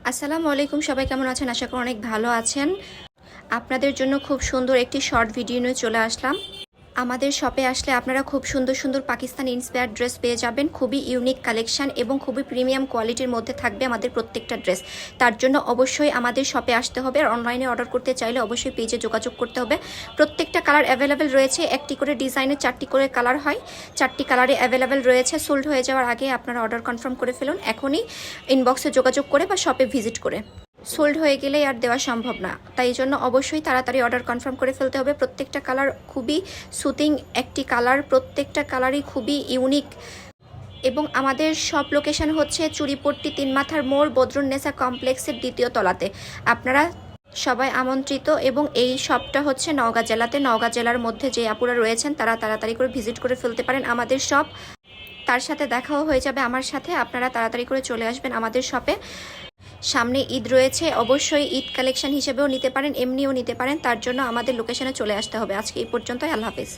আসসালামু আলাইকুম, সবাই কেমন আছেন? আশা করি অনেক ভালো আছেন। আপনাদের জন্য খুব সুন্দর একটি শর্ট ভিডিও নিয়ে চলে আসলাম। আমাদের শপে আসলে আপনারা খুব সুন্দর সুন্দর পাকিস্তানি ইন্সপায়ার্ড ড্রেস পেয়ে যাবেন। খুবই ইউনিক কালেকশন এবং খুবই প্রিমিয়াম কোয়ালিটির মধ্যে থাকবে আমাদের প্রত্যেকটা ড্রেস। তার জন্য অবশ্যই আমাদের শপে আসতে হবে। আর অনলাইনে অর্ডার করতে চাইলে অবশ্যই পেজে যোগাযোগ করতে হবে। প্রত্যেকটা কালার অ্যাভেলেবেল রয়েছে। একটি করে ডিজাইনের 4টি করে কালার হয়, 4টি কালারে অ্যাভেলেবেল রয়েছে। সোল্ড হয়ে যাওয়ার আগে আপনারা অর্ডার কনফার্ম করে ফেলুন এখনই, ইনবক্সে যোগাযোগ করে বা শপে ভিজিট করে। সোল্ড হয়ে গেলেই আর দেওয়া সম্ভব না, তাই জন্য অবশ্যই তাড়াতাড়ি অর্ডার কনফার্ম করে ফেলতে হবে। প্রত্যেকটা কালার খুবই সুতিং একটি কালার, প্রত্যেকটা কালারই খুবই ইউনিক। এবং আমাদের সব লোকেশন হচ্ছে চুরিপট্টি 3 মাথার মোড়, বদরুন্নেসা কমপ্লেক্সের 2য় তলাতে। আপনারা সবাই আমন্ত্রিত। এবং এই শপটা হচ্ছে নওগাঁ জেলাতে। নওগাঁ জেলার মধ্যে যে আপুরা রয়েছেন তারা তাড়াতাড়ি করে ভিজিট করে ফেলতে পারেন আমাদের শপ। তার সাথে দেখাও হয়ে যাবে আমার সাথে। আপনারা তাড়াতাড়ি করে চলে আসবেন আমাদের শপে। সামনে ঈদ রয়েছে, অবশ্যই ঈদ কালেকশন হিসেবেও নিতে পারেন, এমনিও নিতে পারেন। তার জন্য আমাদের লোকেশনে চলে আসতে হবে। আজকে এই পর্যন্তই, আল্লাহ হাফেজ।